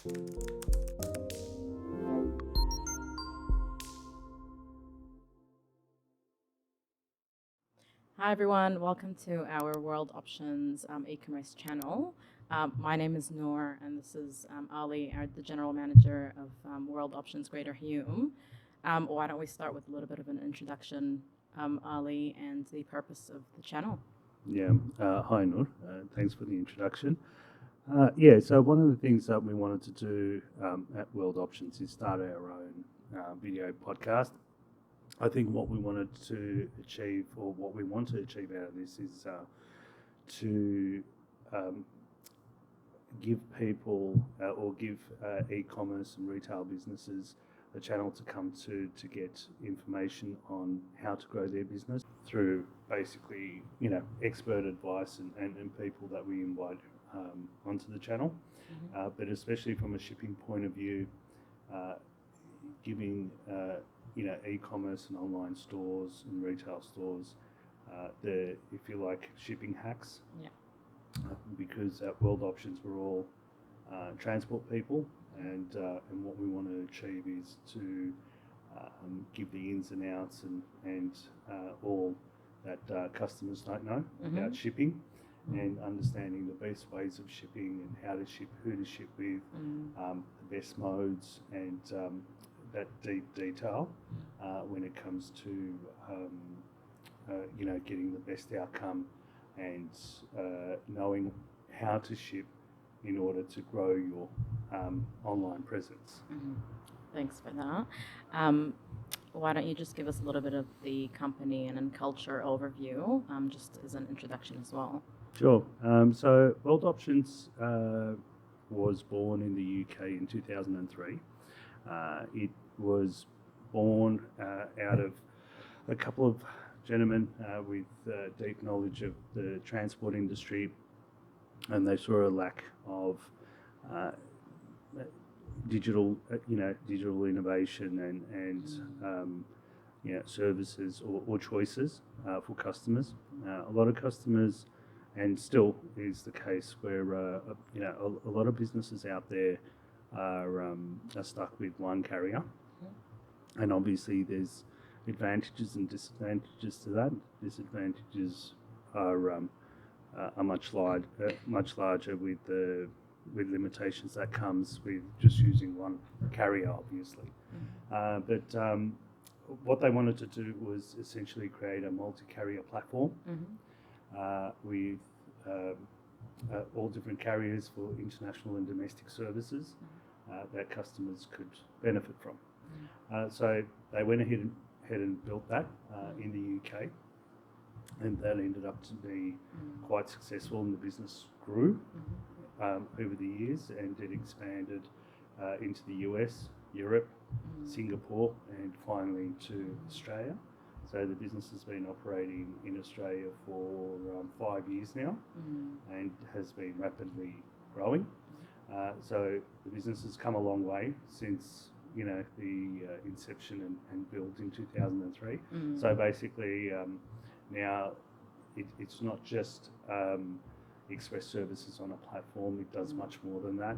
Hi everyone, welcome to our World Options e-commerce channel. My name is Noor and this is Ali, the General Manager of World Options Greater Hume. Why don't we start with a little bit of an introduction, Ali, and the purpose of the channel. Yeah, hi Noor, thanks for the introduction. So one of the things that we wanted to do at World Options is start our own video podcast. I think what we wanted to achieve, or what we want to achieve out of this, is to give people or give e-commerce and retail businesses a channel to come to get information on how to grow their business through basically, expert advice and people that we invite onto the channel. But especially from a shipping point of view, giving e-commerce and online stores and retail stores the, if you like, shipping hacks. Yeah. Because at World Options we're all transport people, and what we want to achieve is to give the ins and outs and all that customers don't know about shipping, and understanding the best ways of shipping and how to ship, who to ship with, the best modes, and that deep detail when it comes to getting the best outcome and knowing how to ship in order to grow your online presence. Thanks for that. Why don't you just give us a little bit of the company and culture overview, just as an introduction as well? Sure. So World Options was born in the UK in 2003. It was born out of a couple of gentlemen with deep knowledge of the transport industry, and they saw a lack of digital innovation and services or choices for customers. A lot of customers, and still is the case, where a lot of businesses out there are stuck with one carrier, and obviously there's advantages and disadvantages to that. Disadvantages are much larger with limitations that comes with just using one carrier, obviously. But what they wanted to do was essentially create a multi-carrier platform with all different carriers for international and domestic services that customers could benefit from. So they went ahead and built that in the UK, and that ended up to be quite successful, and the business grew over the years, and it expanded into the US, Europe, Singapore, and finally to Australia. So the business has been operating in Australia for 5 years now, and has been rapidly growing. So the business has come a long way since the inception and built in 2003. So basically now it's not just express services on a platform. It does much more than that.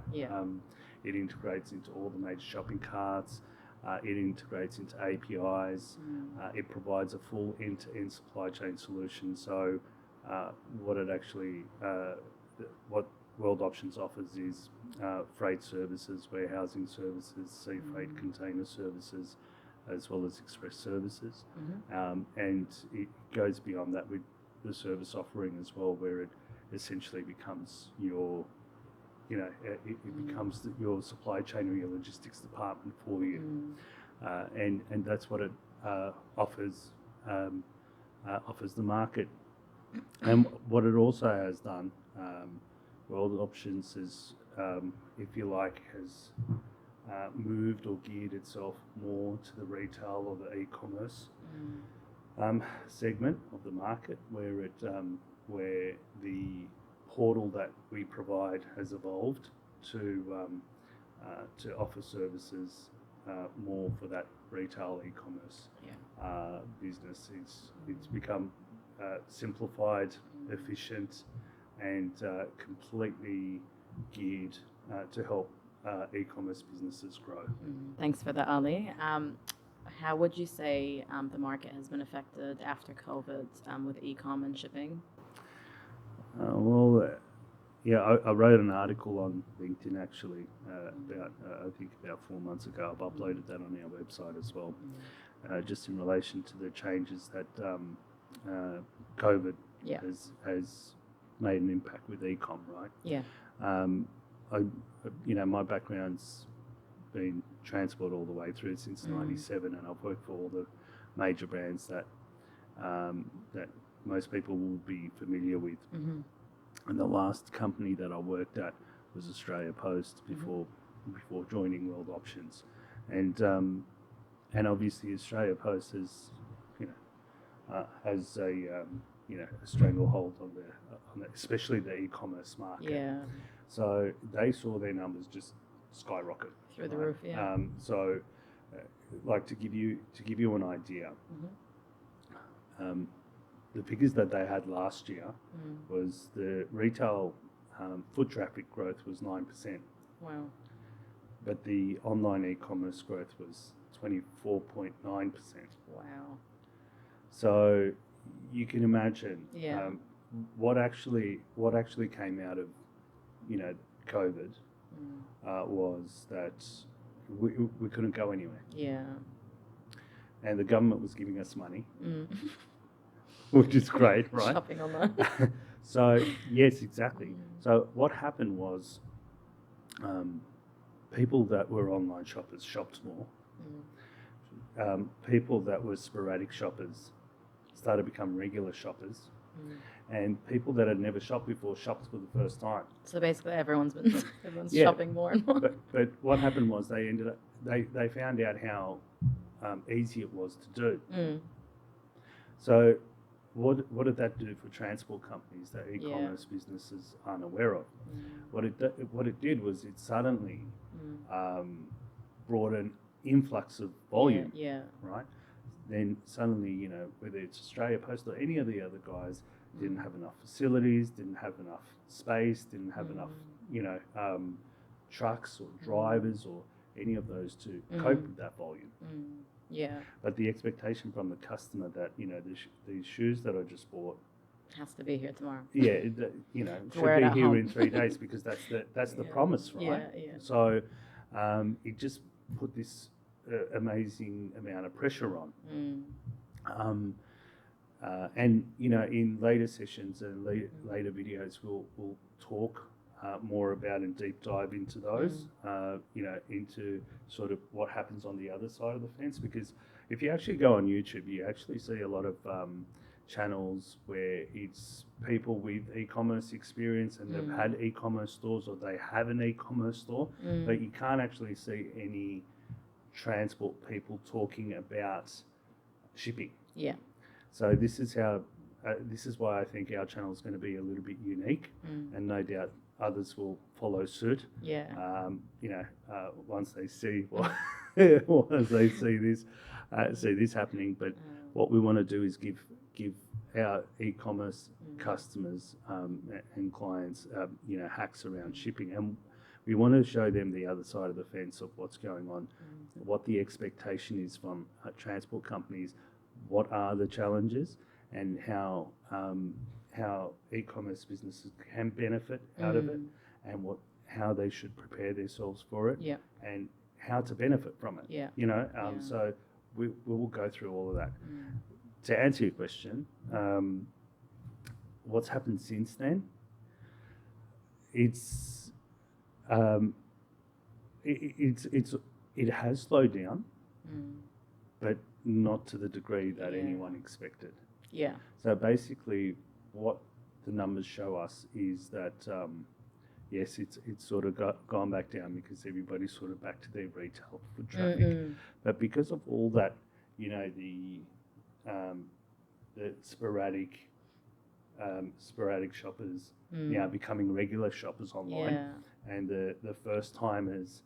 It integrates into all the major shopping carts. It integrates into APIs. It provides a full end-to-end supply chain solution. So what World Options offers is freight services, warehousing services, sea freight, container services, as well as express services. And it goes beyond that with the service offering as well, where it essentially becomes your your supply chain or your logistics department for you. And that's what it offers the market. And what it also has done, World Options is, if you like, has moved or geared itself more to the retail or the e-commerce segment of the market, where the portal that we provide has evolved to offer services more for that retail e-commerce business. It's become simplified, efficient, and completely geared to help e-commerce businesses grow. Thanks for that, Ali. How would you say the market has been affected after COVID with e-com and shipping? I wrote an article on LinkedIn actually about 4 months ago. I've uploaded that on our website as well, just in relation to the changes that COVID has made an impact with e-com, right? Yeah. My background's been transport all the way through since '97, and I've worked for all the major brands that most people will be familiar with. And the last company that I worked at was Australia Post before joining World Options, and obviously Australia Post has a stranglehold on especially the e-commerce market. Yeah. So they saw their numbers just skyrocket Through the roof. Yeah. To give you an idea, the figures that they had last year was the retail foot traffic growth was 9%. Wow. But the online e-commerce growth was 24.9%. Wow. So you can imagine Yeah. what actually came out of COVID was that we couldn't go anywhere. Yeah. And the government was giving us money. Which is great, right? Shopping online. So, yes, exactly. So what happened was people that were online shoppers shopped more. People that were sporadic shoppers started to become regular shoppers. And people that had never shopped before shopped for the first time. So basically everyone's shopping more and more. But what happened was they found out how easy it was to do. So what did that do for transport companies that e-commerce businesses aren't aware of? What it did was it suddenly brought an influx of volume, right? Then suddenly, whether it's Australia Post or any of the other guys, didn't have enough facilities, didn't have enough space, didn't have enough, trucks or drivers or any of those to cope with that volume. Yeah. But the expectation from the customer that, these shoes that I just bought has to be here tomorrow. Yeah, should be here in 3 days because that's the promise, right? Yeah. So it just put this amazing amount of pressure on. And in later sessions and later videos, we'll talk more about and deep dive into those. Into sort of what happens on the other side of the fence. Because if you actually go on YouTube, you actually see a lot of channels where it's people with e-commerce experience and they've had e-commerce stores or they have an e-commerce store, but you can't actually see any transport people talking about shipping. Yeah. So this is why I think our channel is going to be a little bit unique, and no doubt others will follow suit. Yeah. Once they see this happening. But what we want to do is give our e-commerce customers and clients, hacks around shipping, and we want to show them the other side of the fence of what's going on, what the expectation is from transport companies, what are the challenges, and how e-commerce businesses can benefit out of it, and how they should prepare themselves for it, and how to benefit from it. So we will go through all of that. To answer your question, what's happened since then? It has slowed down, but not to the degree that anyone expected. Yeah. So basically, what the numbers show us is that yes, it's sort of gone back down because everybody's sort of back to their retail foot traffic. But because of all that, the sporadic shoppers now becoming regular shoppers online, and the first timers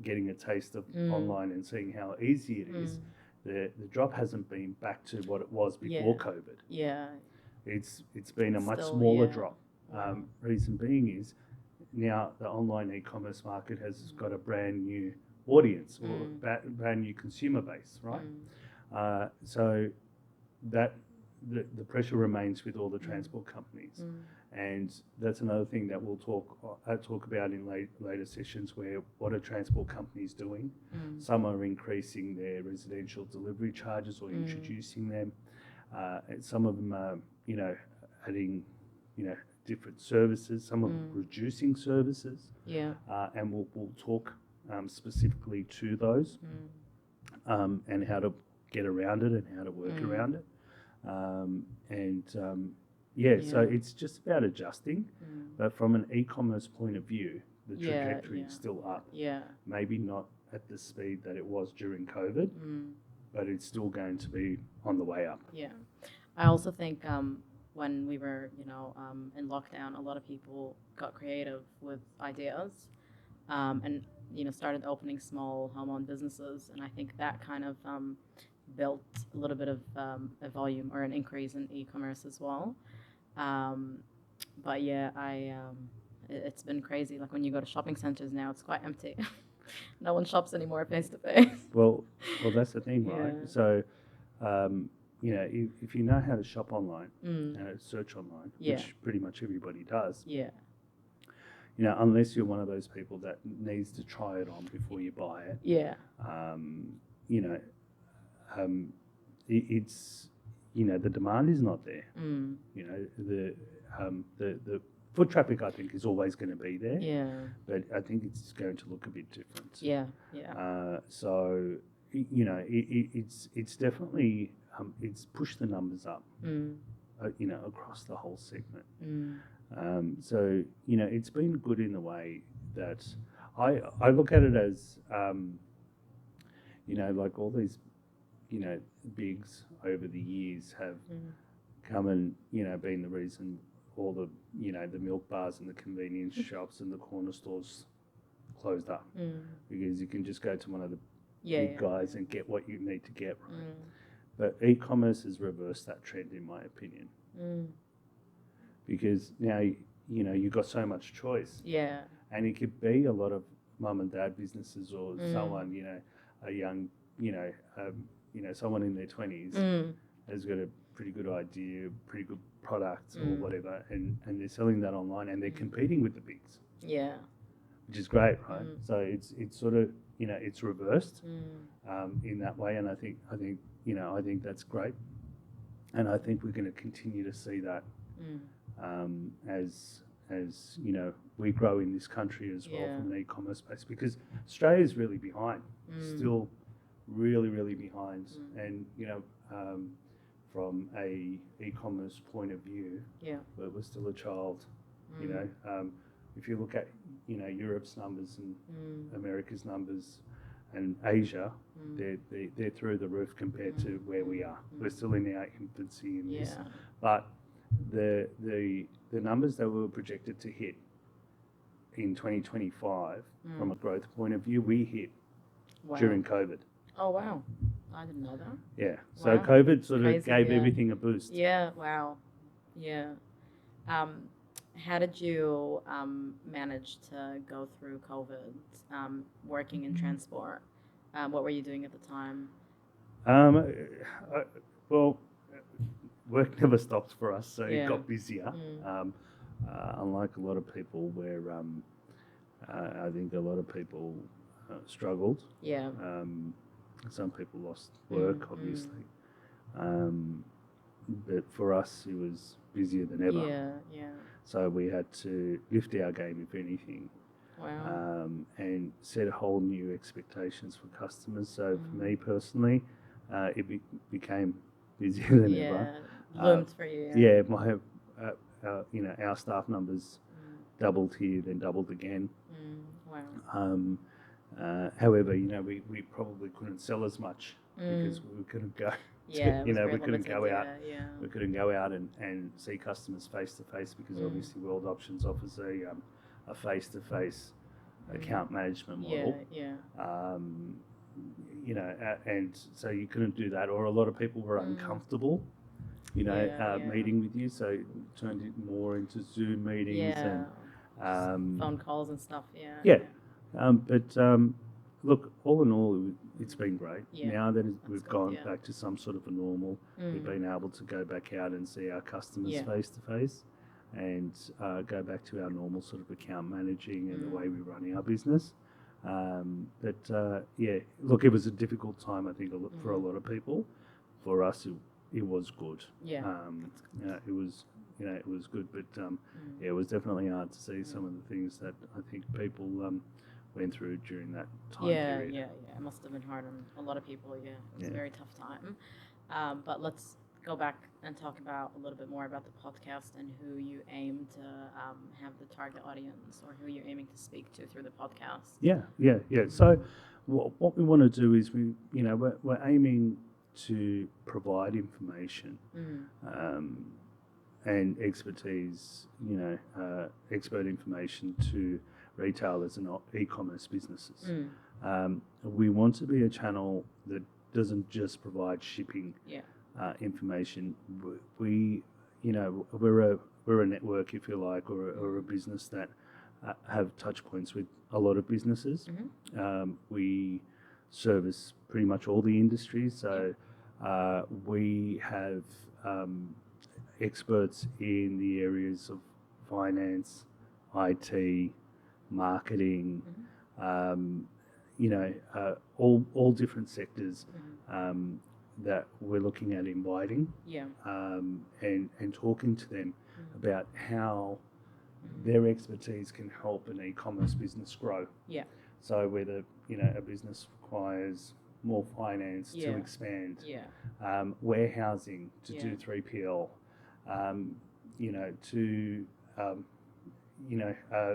getting a taste of online and seeing how easy it is. The drop hasn't been back to what it was before COVID. Yeah. It's been a much smaller drop. Reason being is now the online e-commerce market has got a brand new audience or brand new consumer base, right? So that the pressure remains with all the transport companies, and that's another thing that we'll talk about in later sessions. Where what are transport companies doing? Some are increasing their residential delivery charges or introducing them, and some of them are adding different services. Some are reducing services. And we'll talk specifically to those and how to get around it and how to work around it. So it's just about adjusting. But from an e-commerce point of view, the trajectory is still up. Maybe not at the speed that it was during COVID, but it's still going to be on the way up. I also think when we were, in lockdown, a lot of people got creative with ideas and, started opening small home-owned businesses. And I think that kind of built a little bit of a volume or an increase in e-commerce as well. But yeah, it's been crazy. Like when you go to shopping centers now, it's quite empty. No one shops anymore face to face. Well, that's the thing, right? So, if you know how to shop online and search online, which pretty much everybody does, unless you're one of those people that needs to try it on before you buy it, it's the demand is not there. The foot traffic, I think, is always going to be there. But I think it's going to look a bit different. So it's definitely it's pushed the numbers up. Across the whole segment. So it's been good in the way that I look at it as like all these bigs over the years have come and been the reason all the the milk bars and the convenience shops and the corner stores closed up because you can just go to one of the big guys and get what you need to get, right? But e-commerce has reversed that trend, in my opinion, because now you've got so much choice, and it could be a lot of mum and dad businesses or someone a young someone in their 20s has got a pretty good idea, pretty good product or whatever, and they're selling that online and they're competing with the bigs, which is great, right? So it's sort of it's reversed in that way, and I think that's great, and I think we're going to continue to see that as we grow in this country as well from an e-commerce space, because Australia's really behind, still really behind, and from a e-commerce point of view, we're still a child. If you look at Europe's numbers and America's numbers and Asia, they're through the roof compared to where we are. We're still in our infancy in this, but the numbers that we were projected to hit in 2025 from a growth point of view, we hit during COVID. Oh wow, I didn't know that. Yeah, so COVID sort of gave everything a boost. Wow. How did you manage to go through COVID, working in transport? What were you doing at the time? Well, work never stops for us, so it got busier. Unlike a lot of people where I think a lot of people struggled. Some people lost work, obviously. But for us, it was busier than ever. So we had to lift our game, if anything, and set a whole new expectations for customers. So for me personally, it became busier than ever. Loomed for you. My our staff numbers doubled here, then doubled again. However, we probably couldn't sell as much because we couldn't go. We couldn't go out. We couldn't go out and see customers face to face because obviously World Options offers a face to face account management model. And so you couldn't do that, or a lot of people were uncomfortable, meeting with you, so it turned it more into Zoom meetings Phone calls and stuff. Yeah. Yeah. But look, all in all, it's been great. Yeah, Now that that's we've good, gone yeah. back to some sort of a normal, we've been able to go back out and see our customers Yeah. face to face, and go back to our normal sort of account managing and the way we run our business. Yeah, look, it was a difficult time, I think, for a lot of people. For us, it was good. Yeah. It was, it was good, but yeah, it was definitely hard to see some of the things that I think people went through during that time period. Yeah. It must have been hard on a lot of people. Yeah, it was a very tough time. But let's go back and talk about a little bit more about the podcast and who you aim to have the target audience, or who you're aiming to speak to through the podcast. Yeah. So what we want to do is we're aiming to provide information and expertise, expert information to retailers and e-commerce businesses. We want to be a channel that doesn't just provide shipping information. We're a network, if you like, or a business that have touch points with a lot of businesses. We service pretty much all the industries, so we have experts in the areas of finance, IT, marketing, all different sectors that we're looking at inviting and talking to them about how their expertise can help an e-commerce business grow. Yeah. So whether a business requires more finance to expand, warehousing to do 3PL,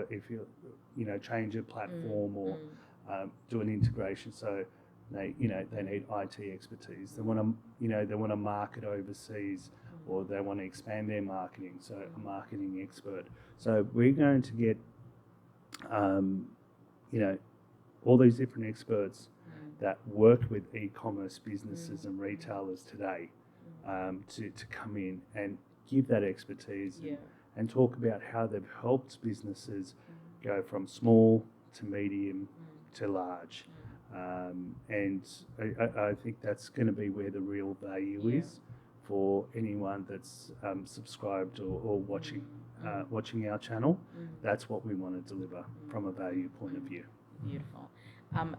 if you change a platform or do an integration, so they need IT expertise. They want to market overseas, or they want to expand their marketing, so a marketing expert. So we're going to get all these different experts that work with e-commerce businesses and retailers today to come in and give that expertise and talk about how they've helped businesses go from small to medium to large. And I think that's going to be where the real value is for anyone that's subscribed or watching our channel. That's what we want to deliver from a value point of view. Beautiful.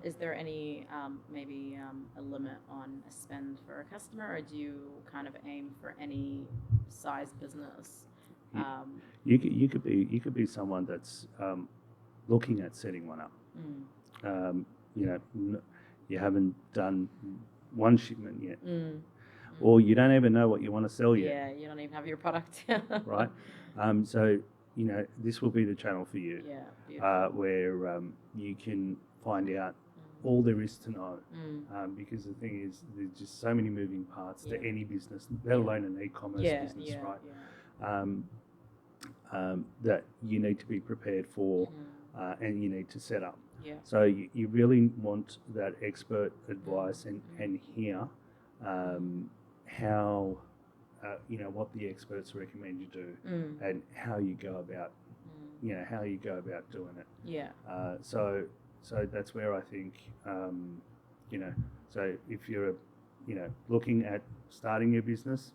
Is there any maybe a limit on a spend for a customer, or do you kind of aim for any size business? You could be someone that's looking at setting one up. You haven't done one shipment yet, or you don't even know what you want to sell yet. Yeah, you don't even have your product. Right. So this will be the channel for you. Where you can find out all there is to know, because the thing is, there's just so many moving parts to any business, let alone an e-commerce business, right? That you need to be prepared for, and you need to set up. So you really want that expert advice and hear how what the experts recommend you do, and how you go about doing it. So that's where I think so if you're looking at starting your business,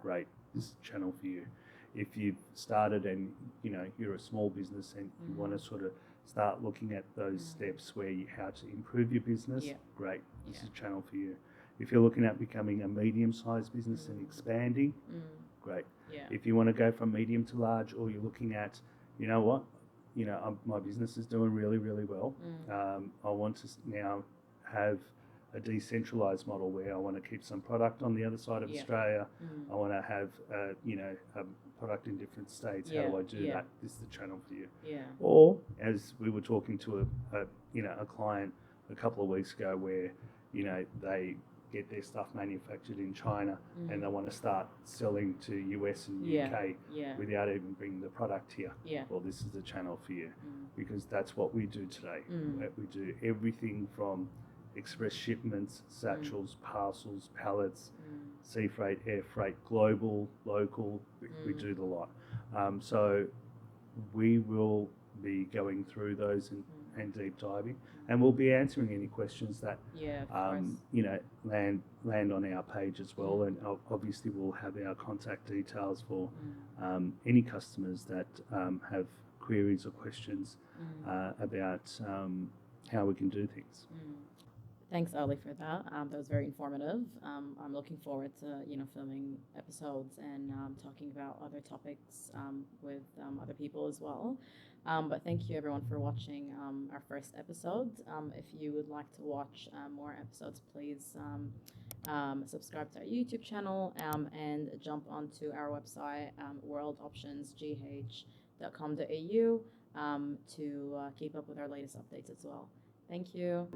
great, this is the channel for you. If you've started and you're a small business and you want to sort of start looking at those steps where how to improve your business, great, this is a channel for you. If you're looking at becoming a medium-sized business and expanding, great. If you want to go from medium to large, or you're looking at, my business is doing really, really well. I want to now have a decentralized model where I want to keep some product on the other side of Australia. I want to have a product in different states. How do I do that? This is the channel for you. Or, as we were talking to a client a couple of weeks ago, where they get their stuff manufactured in China and they want to start selling to US and UK without even bringing the product here. Well, this is the channel for you, because that's what we do today. We do everything from express shipments, satchels, parcels, pallets, sea freight, air freight, global, local. We do the lot. So we will be going through those and deep diving, and we'll be answering any questions that Yeah, of course. you know, land on our page as well, and obviously we'll have our contact details for any customers that have queries or questions about how we can do things. Thanks, Ali, for that. That was very informative. I'm looking forward to filming episodes and talking about other topics with other people as well. But thank you everyone for watching our first episode. If you would like to watch more episodes, please subscribe to our YouTube channel and jump onto our website, worldoptionsgh.com.au, to keep up with our latest updates as well. Thank you.